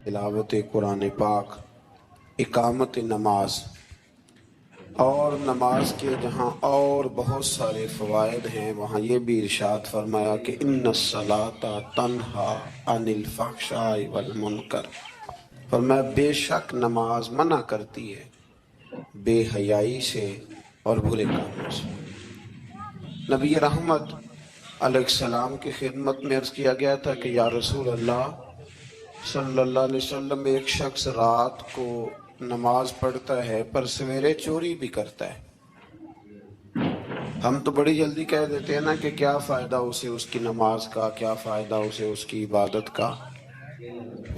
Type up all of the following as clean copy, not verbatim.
तिलावत कुरान पाक, इकामत नमाज और नमाज के जहाँ और बहुत सारे फ़वाइद हैं वहाँ ये भी इरशाद फरमाया कि इन्नस्सलाता तन्हा अनिल फ़हशाइ वल मुनकर। फरमाया बेशक नमाज मना करती है बेहयाई से और बुरे कामों से। नबी रहमत अलैहिस्सलाम की खिदमत में अर्ज़ किया गया था कि या रसूल अल्लाह सल्लल्लाहु अलैहि वसल्लम, एक शख्स रात को नमाज पढ़ता है पर सवेरे चोरी भी करता है। हम तो बड़ी जल्दी कह देते हैं ना कि क्या फ़ायदा उसे उसकी नमाज का, क्या फ़ायदा उसे उसकी इबादत का।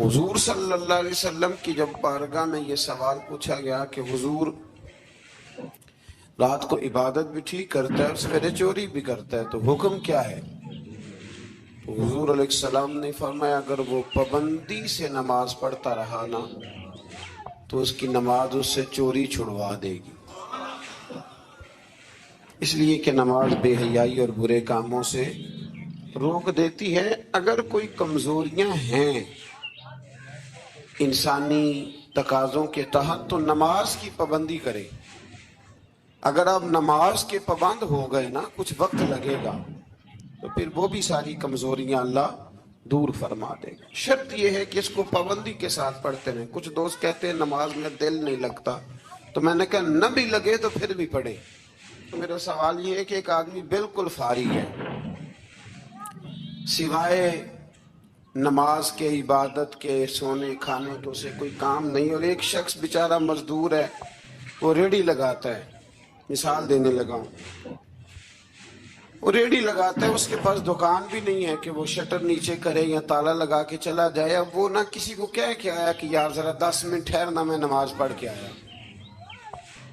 हुजूर सल्लल्लाहु अलैहि वसल्लम की जब बारगाह में ये सवाल पूछा गया कि हुजूर रात को इबादत भी ठीक करता है और सवेरे चोरी भी करता है, तो हुक्म क्या है? तो हुजूर अलैहिस्सलाम ने फरमाया अगर वो पाबंदी से नमाज पढ़ता रहा ना तो उसकी नमाज उससे चोरी छुड़वा देगी। इसलिए कि नमाज बेहयाई और बुरे कामों से रोक देती है। अगर कोई कमजोरियां हैं इंसानी तकाज़ों के तहत तो नमाज की पाबंदी करे। अगर आप नमाज के पाबंद हो गए ना, कुछ वक्त लगेगा तो फिर वो भी सारी कमजोरियां अल्लाह दूर फरमा देगा। शर्त यह है कि इसको पाबंदी के साथ पढ़ते रहें। कुछ दोस्त कहते हैं नमाज में दिल नहीं लगता, तो मैंने कहा न भी लगे तो फिर भी पढ़े। तो मेरा सवाल यह है कि एक आदमी बिल्कुल फारिग है, सिवाय नमाज के, इबादत के, सोने खाने के उसे कोई काम नहीं, और एक शख्स बेचारा मजदूर है, वो रेडी लगाता है, मिसाल देने लगा हूं, वो रेडी लगाता है, उसके पास दुकान भी नहीं है कि वो शटर नीचे करे या ताला लगा के चला जाए। अब वो ना किसी को कह के आया कि यार जरा 10 मिनट ठहरना, मैं नमाज पढ़ के आया,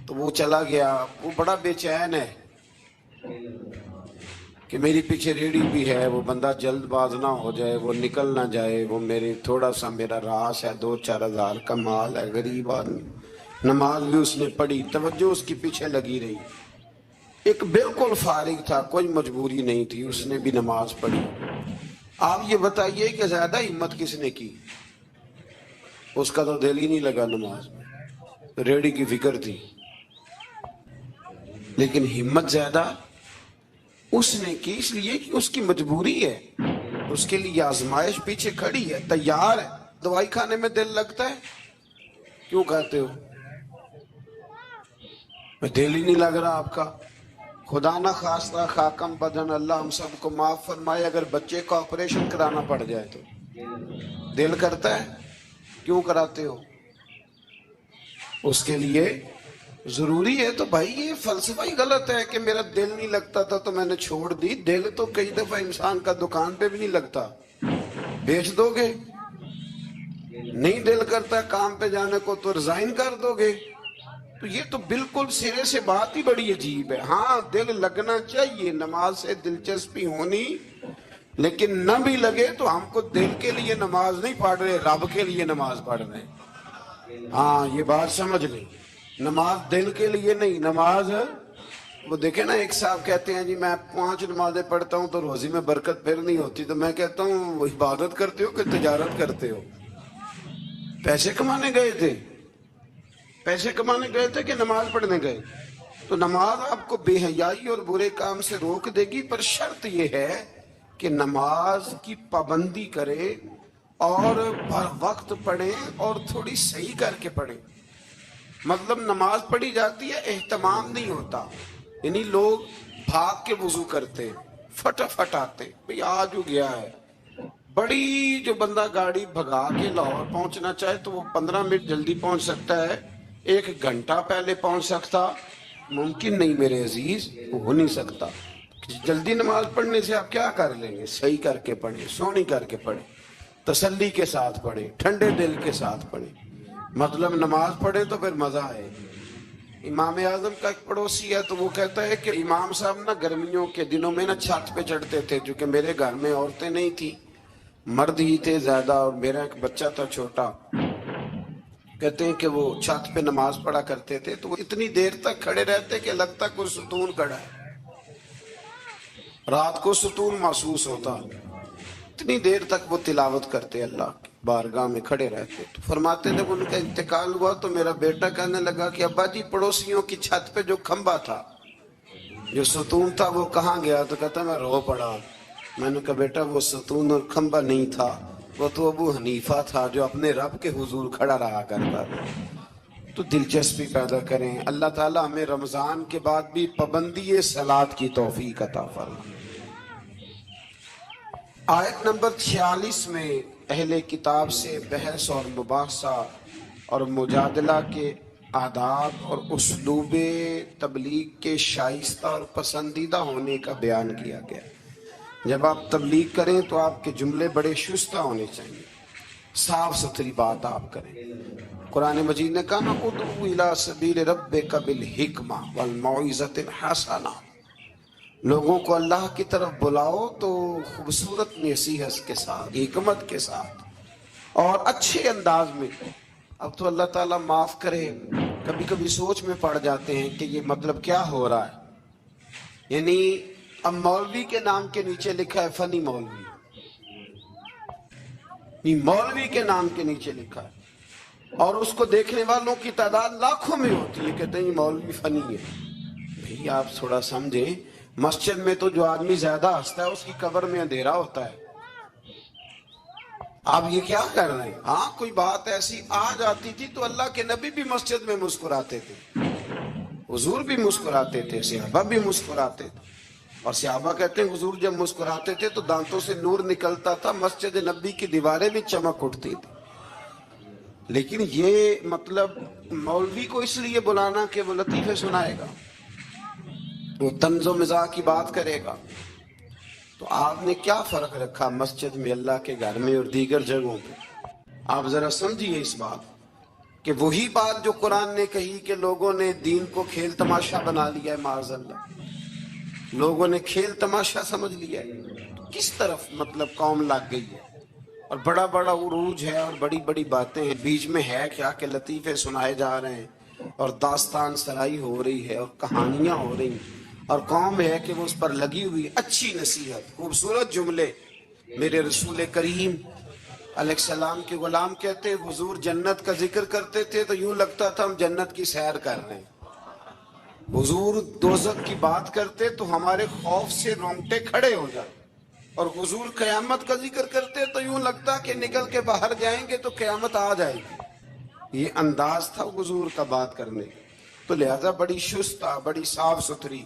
तो वो चला गया। वो बड़ा बेचैन है कि मेरी पीछे रेडी भी है, वो बंदा जल्दबाज ना हो जाए, वो निकल ना जाए, वो मेरे थोड़ा सा मेरा रास है, 2-4 हज़ार का माल है, गरीब आदमी। नमाज भी उसने पढ़ी, तवज्जो उसकी पीछे लगी रही। एक बिल्कुल फारिग था, कोई मजबूरी नहीं थी, उसने भी नमाज पढ़ी। आप ये बताइए कि ज्यादा हिम्मत किसने की? उसका तो दिल ही नहीं लगा नमाज में, रेडी की फिक्र थी, लेकिन हिम्मत ज्यादा उसने की, इसलिए कि उसकी मजबूरी है, उसके लिए आजमाइश पीछे खड़ी है, तैयार है। दवाई खाने में दिल लगता है, क्यों कहते हो दिल ही नहीं लग रहा आपका? खुदा ना खास्ता खाकम बदन, अल्लाह हम सबको माफ फरमाए, अगर बच्चे का ऑपरेशन कराना पड़ जाए तो दिल करता है, क्यों कराते हो? उसके लिए जरूरी है। तो भाई ये फलसफा ही गलत है कि मेरा दिल नहीं लगता था तो मैंने छोड़ दी। दिल तो कई दफा इंसान का दुकान पे भी नहीं लगता, बेच दोगे। नहीं दिल करता काम पे जाने को तो रिजाइन कर दोगे। तो ये तो बिल्कुल सिरे से बात ही बड़ी अजीब है। हाँ, दिल लगना चाहिए, नमाज से दिलचस्पी होनी, लेकिन न भी लगे तो हमको दिल के लिए नमाज नहीं पढ़ रहे, रब के लिए नमाज पढ़ रहे। हाँ, ये बात समझ ली, नमाज दिल के लिए नहीं, नमाज वो देखे ना, एक साहब कहते हैं जी मैं 5 नमाजें पढ़ता हूँ तो रोजी में बरकत फिर नहीं होती। तो मैं कहता हूँ इबादत करते हो कि तिजारत करते हो? पैसे कमाने गए थे, पैसे कमाने गए थे कि नमाज पढ़ने गए? तो नमाज आपको बेहयाई और बुरे काम से रोक देगी, पर शर्त यह है कि नमाज की पाबंदी करे और हर वक्त पढ़े और थोड़ी सही करके पढ़े। मतलब नमाज पढ़ी जाती है, एहतमाम नहीं होता, यानी लोग भाग के वुजू करते, फटाफट आते, भाई आज हो गया है। बड़ी जो बंदा गाड़ी भगा के लाहौर पहुंचना चाहे तो वो 15 मिनट जल्दी पहुंच सकता है, 1 घंटा पहले पहुंच सकता, मुमकिन नहीं मेरे अजीज, वो हो नहीं सकता। जल्दी नमाज पढ़ने से आप क्या कर लेंगे? सही करके पढ़े, सोनी करके पढ़े, तसल्ली के साथ पढ़े, ठंडे दिल के साथ पढ़े, मतलब नमाज पढ़े तो फिर मजा आए। इमाम आजम का एक पड़ोसी है, तो वो कहता है कि इमाम साहब ना गर्मियों के दिनों में ना छत पे चढ़ते थे, क्योंकि मेरे घर में औरतें नहीं थी, मर्द ही थे ज्यादा, और मेरा एक बच्चा था छोटा। कहते हैं कि वो छत पे नमाज पढ़ा करते थे, तो वो इतनी देर तक खड़े रहते कि लगता कोई सुतून खड़ा है, रात को सुतून महसूस होता, इतनी देर तक वो तिलावत करते अल्लाह की। बारगाह में खड़े रहते। तो फरमाते जब उनका इंतकाल हुआ तो मेरा बेटा कहने लगा कि अब्बा जी पड़ोसियों की छत पे जो खंबा था, जो सतून था, वो कहाँ गया? तो कहता मैं रो पड़ा। मैंने कहा बेटा वो सतून और खंबा नहीं था, वो तो अबू हनीफा था जो अपने रब के हुजूर खड़ा रहा करता था। तो दिलचस्पी पैदा करें। अल्लाह ताला हमें रमजान के बाद भी पाबंदी सलात की तौफीक अता फरमाए। आयत नंबर 46 में अहले किताब से बहस और मुबाहसा और मुजादला के आदाब और उसलूब तबलीग के शाइस्ता और पसंदीदा होने का बयान किया गया। जब आप तबलीग करें तो आपके जुमले बड़े शुस्ता होने चाहिए, साफ सुथरी बात आप करें। कुरान मजीद ने कहा ना उदउ इला सबील रब्बिका बिल हिकमा वल मौइज़तिल हसना, लोगों को अल्लाह की तरफ बुलाओ तो खूबसूरत नसीहत के साथ, हिकमत के साथ और अच्छे अंदाज में। अब तो अल्लाह ताला माफ करे, कभी कभी सोच में पड़ जाते हैं कि ये मतलब क्या हो रहा है। यानी अब मौलवी के नाम के नीचे लिखा है फनी मौलवी, मौलवी के नाम के नीचे लिखा है और उसको देखने वालों की तादाद लाखों में होती है, कहते हैं मौलवी फनी है। भाई आप थोड़ा समझें, मस्जिद में तो जो आदमी ज्यादा हंसता है उसकी कब्र में अंधेरा होता है। आप ये क्या कर रहे हैं? हाँ कोई बात ऐसी आ जाती थी तो अल्लाह के नबी भी मस्जिद में मुस्कुराते थे, हुजूर भी मुस्कुराते थे, सहाबा भी मुस्कुराते थे। और सहाबा कहते हैं हुजूर जब मुस्कुराते थे तो दांतों से नूर निकलता था, मस्जिद नबी की दीवारें भी चमक उठती थी। लेकिन ये मतलब मौलवी को इसलिए बुलाना कि वो लतीफे सुनाएगा, वो तंज़ो मिज़ाह की बात करेगा। तो आपने क्या फर्क रखा मस्जिद में, अल्लाह के घर में और दीगर जगहों पे? आप जरा समझिए इस बात कि वही बात जो कुरान ने कही कि लोगों ने दीन को खेल तमाशा बना लिया है, माज़अल्लाह लोगों ने खेल तमाशा समझ लिया है। तो किस तरफ मतलब कौम लग गई है और बड़ा बड़ा उरूज है और बड़ी बड़ी बातें हैं, बीच में है क्या कि लतीफे सुनाए जा रहे हैं और दास्तान सराई हो रही है और कहानियां हो रही हैं और कौम है कि वो उस पर लगी हुई, अच्छी नसीहत, खूबसूरत जुमले। मेरे रसूल करीम अलैहिस्सलाम के गुलाम कहते हुजूर जन्नत का जिक्र करते थे तो यूं लगता था हम जन्नत की सैर कर रहे हैं। हुजूर दोज़ख की बात करते तो हमारे खौफ से रोंगटे खड़े हो जाते और हुजूर क़यामत का जिक्र करते तो यूं लगता कि निकल के बाहर जाएंगे तो क़यामत आ जाएगी। ये अंदाज था हुजूर का बात करने का। तो लिहाजा बड़ी शुस्ता, बड़ी साफ सुथरी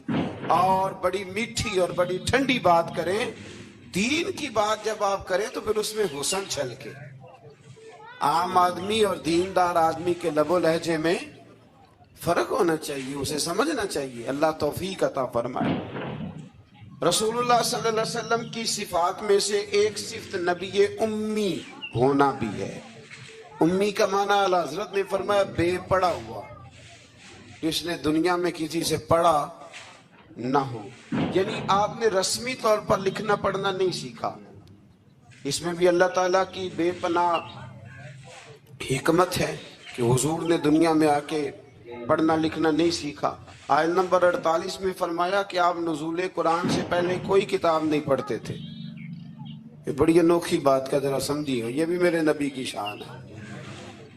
और बड़ी मीठी और बड़ी ठंडी बात करें। दीन की बात जब आप करें तो फिर उसमें हुस्न छलके। आम आदमी और दीनदार आदमी के लबो लहजे में फर्क होना चाहिए, उसे समझना चाहिए। अल्लाह तौफीक अता फरमाए। रसूलुल्लाह सल्लल्लाहु अलैहि वसल्लम की सिफात में से एक सिफत नबी उम्मी होना भी है। उम्मी का माना आला हज़रत ने फरमाया बेपढ़ा हुआ, इसने दुनिया में किसी से पढ़ा ना हो, यानी आपने रस्मी तौर पर लिखना पढ़ना नहीं सीखा। इसमें भी अल्लाह ताला की बेपनाह हिकमत है कि हुजूर ने दुनिया में आके पढ़ना लिखना नहीं सीखा। आयत नंबर 48 में फरमाया कि आप नुज़ूल कुरान से पहले कोई किताब नहीं पढ़ते थे। ये बड़ी अनोखी बात का जरा समझिए, ये भी मेरे नबी की शान है।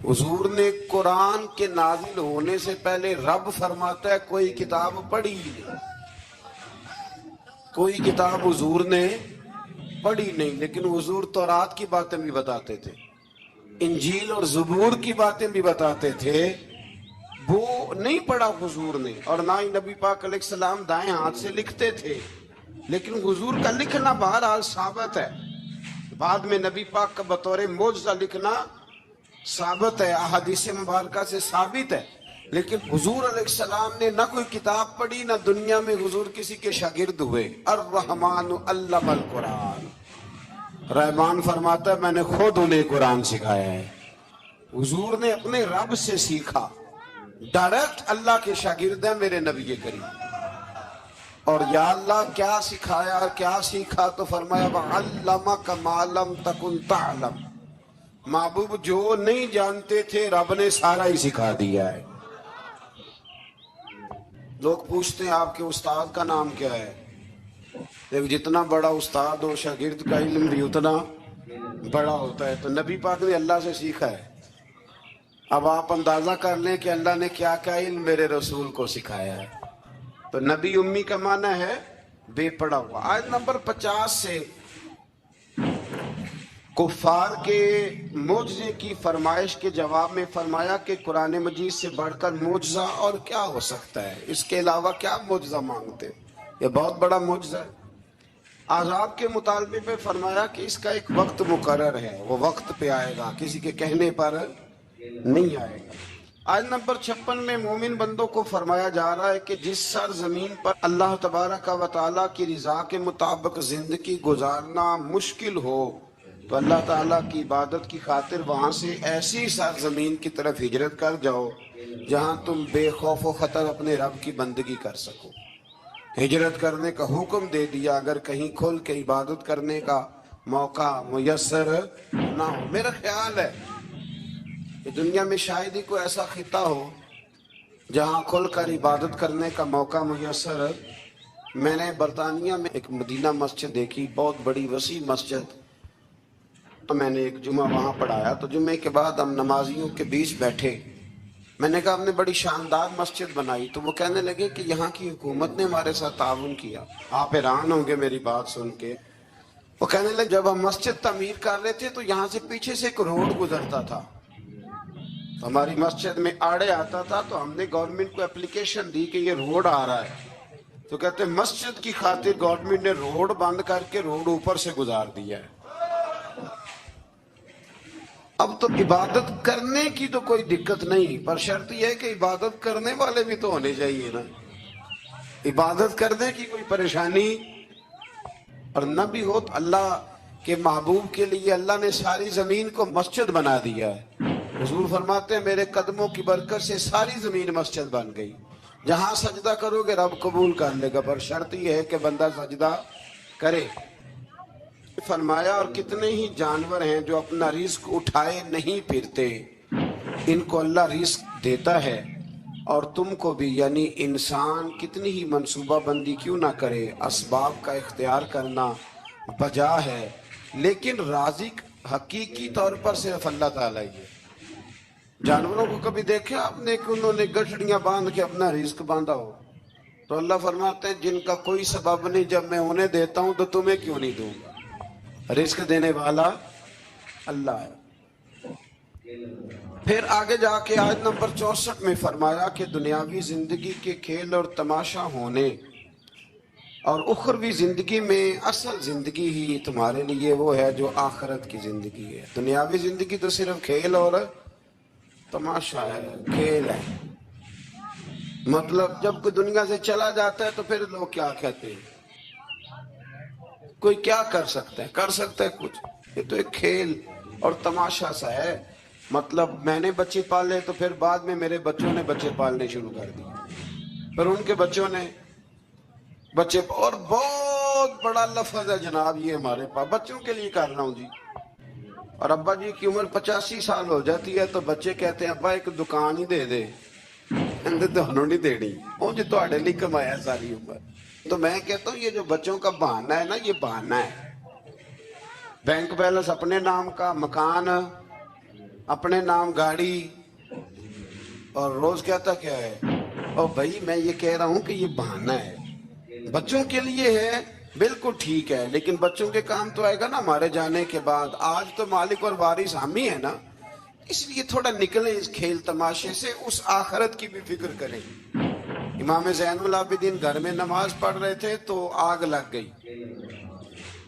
हुजूर ने कुरान के नाजिल होने से पहले रब फरमाता है कोई किताब पढ़ी नहीं, कोई किताब हुजूर ने पढ़ी नहीं। लेकिन हुजूर तौरात की बातें भी बताते थे, इंजील और ज़बूर की बातें भी बताते थे, वो नहीं पढ़ा हुजूर ने। और ना ही नबी पाक अलैहिस्सलाम दाएं हाथ से लिखते थे, लेकिन हुजूर का लिखना बहरहाल साबित है। बाद में नबी पाक का बतौर मोजज़ा लिखना साबित है, अहादीस मुबारका से साबित है। लेकिन हुजूर अलैहिस्सलाम ने ना कोई किताब पढ़ी, ना दुनिया में हुजूर किसी के शागिर्द हुए। अर्रहमानु अल्लमल कुरान, रहमान फरमाता है मैंने खुद उन्हें कुरान सिखाया है। हुजूर ने अपने रब से सीखा, डायरेक्ट अल्लाह के शागिर्द है मेरे नबी करीम। और या अल्लाह क्या सिखाया, क्या सीखा? तो फरमाया वअल्लमक मा लम तकुन तअलम, महबूब जो नहीं जानते थे रब ने सारा ही सिखा दिया है। लोग पूछते हैं आपके उस्ताद का नाम क्या है? जितना बड़ा उस्ताद हो शागिर्द का इल्म भी उतना बड़ा होता है। तो नबी पाक ने अल्लाह से सीखा है। अब आप अंदाजा कर लें कि अल्लाह ने क्या क्या इल्म मेरे रसूल को सिखाया है। तो नबी उम्मी का माना है बेपड़ा हुआ। आयत नंबर 50 से कुफार के मोजज़े की फरमाइश के जवाब में फरमाया कि कुरान मजीद से बढ़कर मोजज़ा और क्या हो सकता है, इसके अलावा क्या मोजज़ा मांगते, ये बहुत बड़ा मोजज़ा है। आज़ाब के मुतालबे पे फरमाया कि इसका एक वक्त मुकर्रर है, वो वक्त पे आएगा, किसी के कहने पर नहीं आएगा। आयत नंबर 56 में मोमिन बंदों को फरमाया जा रहा है कि जिस सर जमीन पर अल्लाह तबारक व तआला की रज़ा के मुताबिक जिंदगी गुजारना मुश्किल हो तो अल्लाह ताला की इबादत की खातिर वहाँ से ऐसी सरजमीन की तरफ हिजरत कर जाओ जहाँ तुम बेखौफ व खतर अपने रब की बंदगी कर सको। हिजरत करने का हुक्म दे दिया अगर कहीं खुल के इबादत करने का मौका मुयस्सर ना हो। मेरा ख्याल है कि दुनिया में शायद ही कोई ऐसा खिता हो जहाँ खुल कर इबादत करने का मौका मुयस्सर। मैंने बरतानिया में एक मदीना मस्जिद देखी, बहुत बड़ी वसी मस्जिद। तो मैंने एक जुमा वहाँ पढ़ाया, तो जुमे के बाद हम नमाजियों के बीच बैठे। मैंने कहा आपने बड़ी शानदार मस्जिद बनाई। तो वो कहने लगे कि यहाँ की हुकूमत ने हमारे साथ ताउन किया। आप हैरान होंगे मेरी बात सुन के। वो कहने लगे जब हम मस्जिद तमीर कर रहे थे तो यहाँ से पीछे से एक रोड गुजरता था, तो हमारी मस्जिद में आड़े आता था, तो हमने गवर्नमेंट को एप्लीकेशन दी कि ये रोड आ रहा है। तो कहते मस्जिद की खातिर गवर्नमेंट ने रोड बंद करके रोड ऊपर से गुजार दिया है। अब तो इबादत करने की तो कोई दिक्कत नहीं, पर शर्त यह है कि इबादत करने वाले भी तो होने चाहिए ना। इबादत करने की कोई परेशानी और न भी हो तो अल्लाह के महबूब के लिए अल्लाह ने सारी जमीन को मस्जिद बना दिया है। हुजूर फरमाते हैं मेरे कदमों की बरकत से सारी जमीन मस्जिद बन गई। जहां सजदा करोगे रब कबूल कर लेगा, पर शर्त यह है कि बंदा सजदा करे। फरमाया और कितने ही जानवर हैं जो अपना रिस्क उठाए नहीं फिरते, इनको अल्लाह रिस्क देता है। और तुमको भी, यानी इंसान कितनी ही मंसूबा बंदी क्यों ना करे, असबाब का इख्तियार करना बजा है, लेकिन राज़िक हकीकी तौर पर सिर्फ अल्लाह ताला ही है। जानवरों को कभी देखे आपने कि उन्होंने गठड़ियां बांध के अपना रिस्क बांधा हो? तो अल्लाह फरमाते हैं जिनका कोई सबब नहीं, जब मैं उन्हें देता हूं तो तुम्हें क्यों नहीं दूंगा। रिस्क देने वाला अल्लाह है। फिर आगे जाके आयत नंबर 64 में फरमाया कि दुनियावी जिंदगी के खेल और तमाशा होने और उखरवी जिंदगी में असल जिंदगी ही तुम्हारे लिए वो है जो आखिरत की जिंदगी है। दुनियावी जिंदगी तो सिर्फ खेल और तमाशा है, खेल है। मतलब जब कोई दुनिया से चला जाता है तो फिर लोग क्या कहते हैं, कोई क्या कर सकता है, कर सकता है कुछ, ये तो एक खेल और तमाशा सा है। मतलब मैंने बच्चे पाले तो फिर बाद में मेरे बच्चों ने बच्चे पालने शुरू कर दिए, फिर उनके बच्चों ने बच्चे, और बहुत बड़ा लफ्ज है जनाब ये हमारे पास, बच्चों के लिए कर रहा हूं जी। और अब्बा जी की उम्र 85 साल हो जाती है तो बच्चे कहते हैं अब्बा एक दुकान ही दे दे, ਤੁਹਾਨੂੰ नहीं देनी, मुझे ਤੁਹਾਡੇ लिए कमाया सारी उम्र। तो मैं कहता हूँ ये जो बच्चों का बहाना है ना, ये बहाना है। बैंक बैलेंस अपने नाम का, मकान अपने नाम, गाड़ी, और रोज कहता क्या है, और भाई मैं ये कह रहा हूँ कि ये बहाना है। बच्चों के लिए है, बिल्कुल ठीक है, लेकिन बच्चों के काम तो आएगा ना हमारे जाने के बाद। आज तो मालिक और वारिस हम ही है ना, इसलिए थोड़ा निकले इस खेल तमाशे से, उस आखिरत की भी फिक्र करें। इमाम ज़ैनुल आबिदीन घर में नमाज पढ़ रहे थे तो आग लग गई,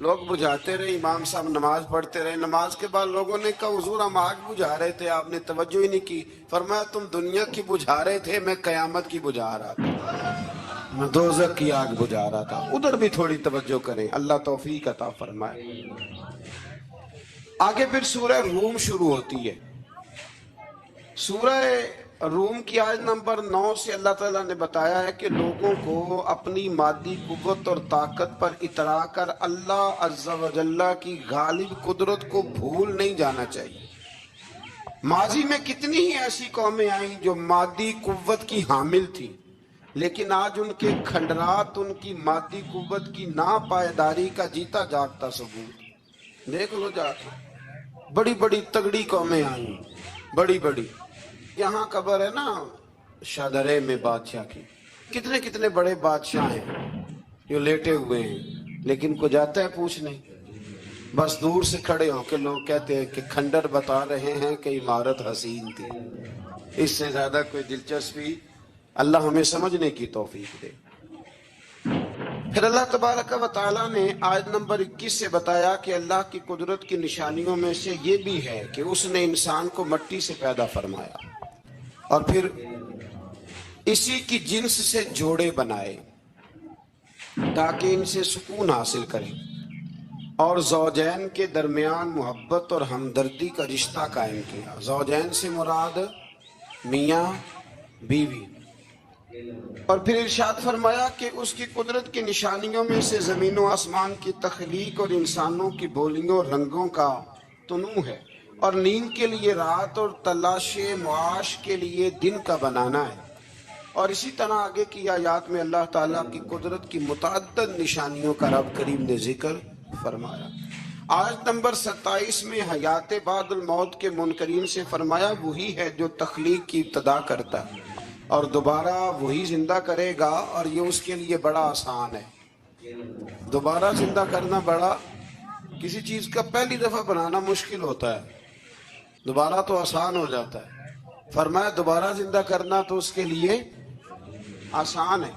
लोग बुझाते रहे, इमाम साहब नमाज पढ़ते रहे। नमाज के बाद लोगों ने कहा हुजूर हम आग बुझा रहे थे, आपने तवज्जो ही नहीं की। फरमाया तुम दुनिया की बुझा रहे थे, मैं कयामत की बुझा रहा था, मैं दोज़ख की आग बुझा रहा था। उधर भी थोड़ी तवज्जो करें, अल्लाह तौफीक अता फरमाए। आगे फिर सूरह रूम शुरू होती है। सूरह रूम की आयत नंबर 9 से अल्लाह ताला ने बताया है कि लोगों को अपनी मादी कुव्वत और ताकत पर इतरा कर अल्लाह अज़्ज़ा व जल्ला की गालिब कुदरत को भूल नहीं जाना चाहिए। माजी में कितनी ही ऐसी कौमें आई जो मादी कुव्वत की हामिल थी, लेकिन आज उनके खंडरात उनकी मादी कुव्वत की नापायदारी का जीता जागता सबूत। देख लो जाके, बड़ी बड़ी तगड़ी कौमें आई, बड़ी बड़ी। यहाँ कब्र है ना शाहदरे में बादशाह की, कितने कितने बड़े बादशाह हैं जो लेटे हुए हैं, लेकिन को जाता है पूछने। बस दूर से खड़े होकर लोग कहते हैं कि खंडर बता रहे हैं कि इमारत हसीन थी। इससे ज्यादा कोई दिलचस्पी, अल्लाह हमें समझने की तौफीक दे। फिर अल्लाह तबारक व तआला ने आयत नंबर 21 से बताया कि अल्लाह की कुदरत की निशानियों में से ये भी है कि उसने इंसान को मिट्टी से पैदा फरमाया और फिर इसी की जिन्स से जोड़े बनाए ताकि इनसे सुकून हासिल करें, और ज़ौजैन के दरमियान मोहब्बत और हमदर्दी का रिश्ता कायम किया। ज़ौजैन से मुराद मियाँ बीवी। और फिर इरशाद फरमाया कि उसकी कुदरत की निशानियों में से ज़मीन व आसमान की तख्लीक और इंसानों की बोलियों और रंगों का तनू है, और नींद के लिए रात और तलाशे मुआश के लिए दिन का बनाना है। और इसी तरह आगे की आयात में अल्लाह ताला की कुदरत की मुतअद्दिद निशानियों का रब करीम ने जिक्र फरमाया। आयत नंबर 27 में हयात बादुल मौत के मुनकरीन से फरमाया वही है जो तख्लीक की इब्तिदा करता है और दोबारा वही जिंदा करेगा, और ये उसके लिए बड़ा आसान है। दोबारा जिंदा करना बड़ा, किसी चीज का पहली दफा बनाना मुश्किल होता है, दोबारा तो आसान हो जाता है। फरमाया दोबारा जिंदा करना तो उसके लिए आसान है।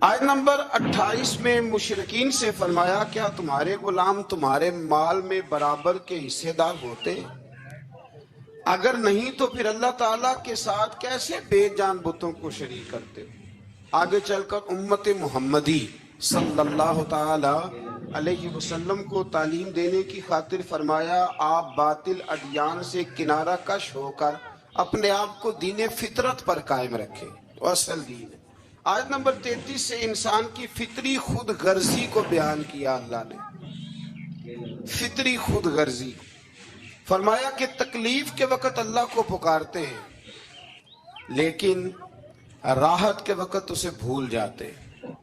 आयत नंबर 28 में मुशरिकीन से फरमाया क्या तुम्हारे गुलाम तुम्हारे माल में बराबर के हिस्सेदार होते हैं? अगर नहीं तो फिर अल्लाह ताला के साथ कैसे बेजान बुतों को शरीक करते हो? आगे चलकर उम्मत मुहम्मदी सल्लल्लाहु ताला अलैहि वसल्लम को तालीम देने की खातिर फरमाया आप बातिल अदियान से किनारा कश होकर अपने आप को दीन फितरत पर कायम रखें, तो असल दीन है। आयत नंबर 33 से इंसान की फितरी खुद गर्जी को बयान किया अल्लाह ने, फितरी खुद गर्जी। फरमाया कि तकलीफ के वक्त अल्लाह को पुकारते हैं, लेकिन राहत के वक्त उसे भूल जाते हैं,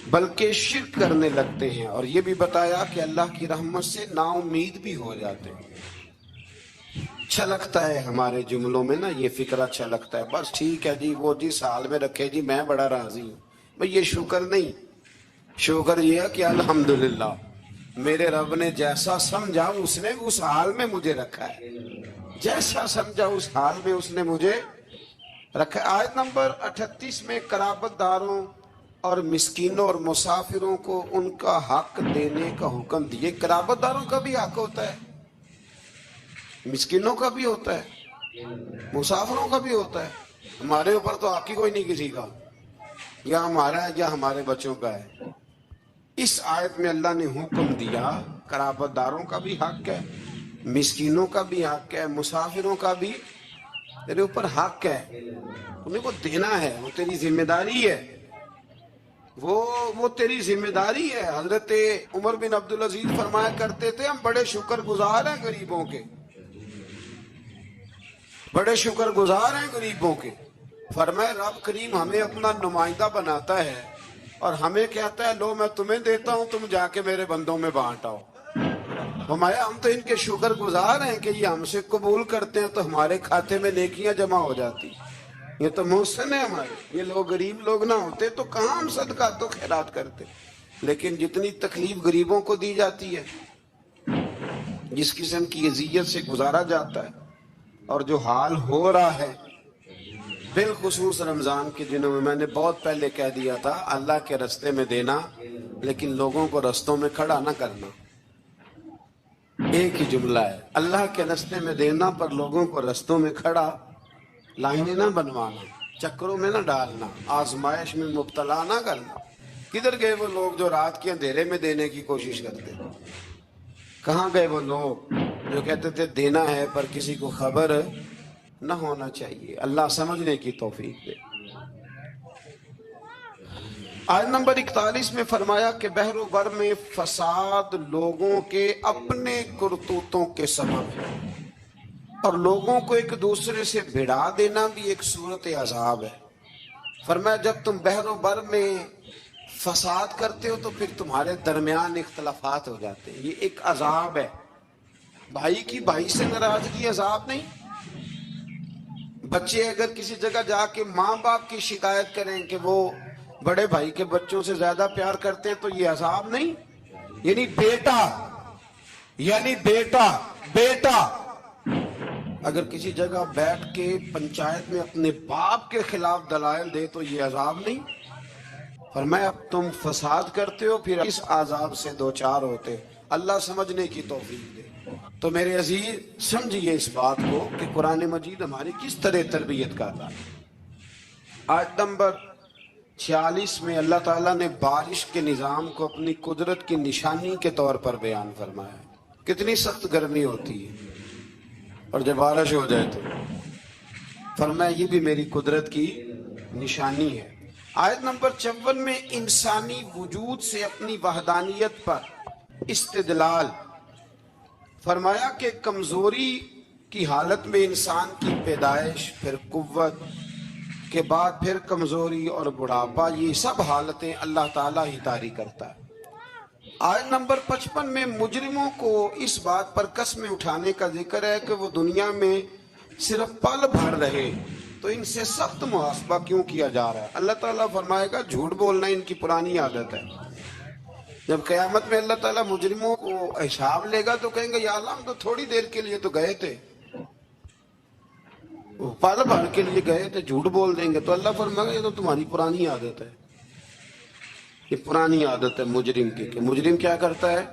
बल्कि शिर्क करने लगते हैं। और ये भी बताया कि अल्लाह की रहमत से नाउम्मीद भी हो जाते हैं। अच्छा लगता है हमारे जुमलों में ना ये फिक्र, अच्छा लगता है, बस ठीक है जी, वो जिस हाल में रखे जी मैं बड़ा राजी हूँ। भाई ये शुक्र नहीं, शुक्र ये है कि अल्हम्दुलिल्लाह मेरे रब ने जैसा समझा उसने उस हाल में मुझे रखा है, जैसा समझा उस हाल में उसने मुझे रखा है। आयत नंबर 38 में कराबतदारों और मिस्कीनों और मुसाफिरों को उनका हक देने का हुक्म दिए। कराबतदारों का भी हक होता है, मिस्कीनों का भी होता है, मुसाफिरों का भी होता है। हमारे ऊपर तो हक ही कोई नहीं किसी का, या हमारा है या हमारे बच्चों का है। इस आयत में अल्लाह ने हुक्म दिया कराबतदारों का भी हक है, मिस्कीनों का भी हक है, मुसाफिरों का भी तेरे ऊपर हक है, उन्हें को देना है, वो तेरी जिम्मेदारी है, वो तेरी जिम्मेदारी है। हजरत उमर बिन अब्दुल अजीज फरमाया करते थे हम बड़े शुक्रगुजार हैं गरीबों के, बड़े शुक्रगुजार हैं गरीबों के। फरमाया रब करीम हमें अपना नुमाइंदा बनाता है और हमें कहता है लो मैं तुम्हें देता हूं, तुम जाके मेरे बंदों में बांट आओ। फरमाया हम तो इनके शुक्रगुजार हैं कि ये हमसे कबूल करते हैं तो हमारे खाते में नेकियां जमा हो जाती। ये तो मोहसिन है हमारे। ये लोग गरीब लोग ना होते तो कहाँ हम सदका तो खैरात करते। लेकिन जितनी तकलीफ गरीबों को दी जाती है, जिस किस्म की अजियत से गुजारा जाता है, और जो हाल हो रहा है बिलखुसूस रमजान के दिनों में, मैंने बहुत पहले कह दिया था अल्लाह के रास्ते में देना, लेकिन लोगों को रास्तों में खड़ा ना करना। एक ही जुमला है, अल्लाह के रास्ते में देना पर लोगों को रास्तों में खड़ा, लाइनें ना बनवाना, चक्करों में ना डालना, आजमाइश में मुब्तला ना करना। किधर गए वो लोग जो रात के अंधेरे में देने की कोशिश करते? कहाँ गए वो लोग जो कहते थे देना है पर किसी को खबर न होना चाहिए? अल्लाह समझने की तौफीक दे। आयत नंबर 41 में फरमाया कि बहरो बर में फसाद लोगों के अपने करतूतों के सबब है, और लोगों को एक दूसरे से भिड़ा देना भी एक सूरत अजाब है। फरमाया जब तुम बहरो बर में فساد کرتے ہو تو پھر تمہارے درمیان اختلافات ہو جاتے ہیں. یہ ایک عذاب ہے. بھائی کی بھائی سے ناراضگی عذاب نہیں. بچے اگر کسی جگہ جا کے ماں باپ کی شکایت کریں کہ وہ بڑے بھائی کے بچوں سے زیادہ پیار کرتے ہیں تو یہ عذاب نہیں. یعنی بیٹا اگر کسی جگہ بیٹھ کے پنچایت میں اپنے باپ کے خلاف دلائل دے تو یہ عذاب نہیں. فرمایا اب تم فساد کرتے ہو پھر اس عذاب سے دوچار ہوتے. اللہ سمجھنے کی توفیق دے. تو میرے عزیز سمجھیے اس بات کو کہ قرآن مجید ہماری کس طرح تربیت کرتا ہے. آیت نمبر 46 میں اللہ تعالیٰ نے بارش کے نظام کو اپنی قدرت کی نشانی کے طور پر بیان فرمایا. کتنی سخت گرمی ہوتی ہے اور جب بارش ہو جائے تو فرمایا یہ بھی میری قدرت کی نشانی ہے. آیت نمبر 54 میں انسانی وجود سے اپنی وحدانیت پر استدلال فرمایا کہ کمزوری کی حالت میں انسان کی پیدائش، پھر قوت کے بعد پھر کمزوری اور بڑھاپا، یہ سب حالتیں اللہ تعالیٰ ہی طاری کرتا ہے. آیت نمبر 55 میں مجرموں کو اس بات پر قسمیں اٹھانے کا ذکر ہے کہ وہ دنیا میں صرف پل بھر رہے تو ان سے سخت محاسبہ کیوں کیا جا رہا ہے. اللہ تعالیٰ فرمائے گا جھوٹ بولنا ان کی پرانی عادت ہے. جب قیامت میں اللہ تعالیٰ مجرموں کو حساب لے گا تو کہیں گے یا اللہ ہم تو تھوڑی دیر کے لیے تو گئے تھے، وہ پل بھر کے لیے گئے تھے، جھوٹ بول دیں گے. تو اللہ فرمائے گا یہ تو تمہاری پرانی عادت ہے. یہ پرانی عادت ہے مجرم کی کہ مجرم کیا کرتا ہے؟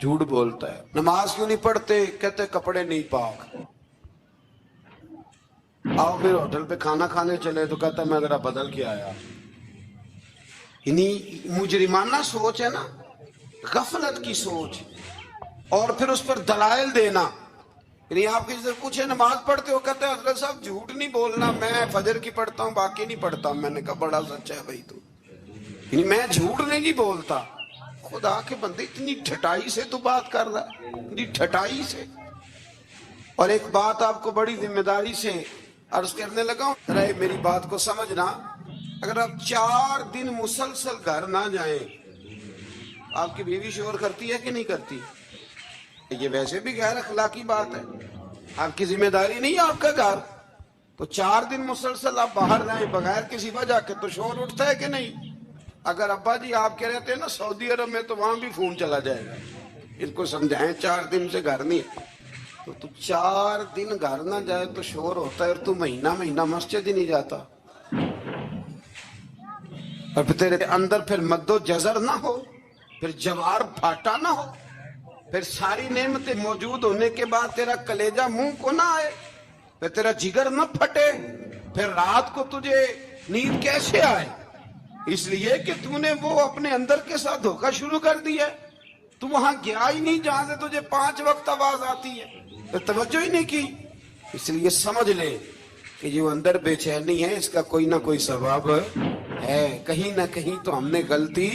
جھوٹ بولتا ہے. نماز کیوں نہیں پڑھتے؟ کہتے کپڑے نہیں پاک. آؤ پھر ہوٹل پہ کھانا کھانے چلے تو کہتا ہے میں ذرا بدل کے آیا. یعنی مجرمانہ سوچ ہے نا، غفلت کی سوچ. اور پھر اس پر دلائل دینا. یعنی آپ کسی سے پوچھے نماز پڑھتے ہو، کہتے ہیں حضرت صاحب جھوٹ نہیں بولنا، میں فجر کی پڑھتا ہوں باقی نہیں پڑھتا. میں نے کہا بڑا سچا ہے بھائی تو، یعنی میں جھوٹ نہیں بولتا. خدا کے بندے اتنی ٹھٹائی سے تو بات کر رہا ہے، اتنی ٹھٹائی سے. اور ایک بات آپ کو بڑی ذمہ داری سے عرض کرنے لگا ہوں، ذرا میری بات کو سمجھنا. اگر آپ 4 دن مسلسل گھر نہ جائیں، آپ کی بیوی شور کرتی ہے کہ نہیں کرتی؟ یہ ویسے بھی غیر اخلاقی بات ہے. آپ کی ذمہ داری نہیں ہے آپ کا گھر. تو 4 دن مسلسل آپ باہر جائیں بغیر کسی وجہ کے تو شور اٹھتا ہے کہ نہیں؟ اگر ابا جی آپ کہہ رہتے ہیں نا سعودی عرب میں تو وہاں بھی فون چلا جائے گا. ان کو سمجھائیں 4 دن سے گھر نہیں. تو 4 دن گھر نہ جائے تو شور ہوتا ہے اور تو مہینہ مسجد ہی نہیں جاتا. اور پھر تیرے اندر پھر مد و جزر نہ ہو، پھر جوار پھاٹا نہ ہو، پھر ساری نعمتیں موجود ہونے کے بعد تیرا کلیجہ منہ کو نہ آئے، پھر تیرا جگر نہ پھٹے، پھر رات کو تجھے نیند کیسے آئے؟ اس لیے کہ تو نے وہ اپنے اندر کے ساتھ دھوکہ شروع کر دیا. تو وہاں گیا ہی نہیں جہاں سے تجھے 5 وقت آواز آتی ہے، تو توجہ ہی نہیں کی. اس لیے سمجھ لے کہ جو اندر بے چینی ہے اس کا کوئی نہ کوئی سبب ہے. کہیں نہ کہیں تو ہم نے غلطی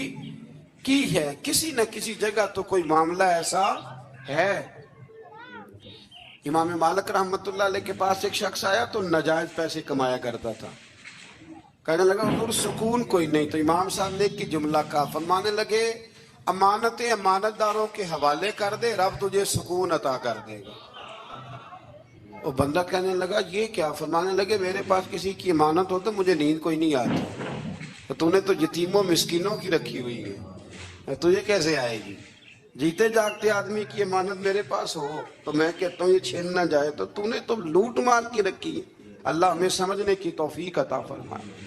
کی ہے، کسی نہ کسی جگہ تو کوئی معاملہ ایسا ہے. امام مالک رحمت اللہ علیہ کے پاس ایک شخص آیا تو ناجائز پیسے کمایا کرتا تھا. کہنے لگا حضور سکون کوئی نہیں. تو امام صاحب نے ایک جملہ کہا، فرمانے لگے امانتیں امانت داروں کے حوالے کر دے، رب تجھے سکون عطا کر دے گا. وہ بندہ کہنے لگا یہ کیا؟ فرمانے لگے میرے پاس کسی کی امانت ہو تو مجھے نیند کوئی نہیں آتی، تو نے تو یتیموں مسکینوں کی رکھی ہوئی ہے، تجھے کیسے آئے گی؟ جیتے جاگتے آدمی کی امانت میرے پاس ہو تو میں کہتا ہوں یہ چھین نہ جائے، تو نے تو لوٹ مار کی رکھی ہے. اللہ ہمیں سمجھنے کی توفیق عطا فرمائے.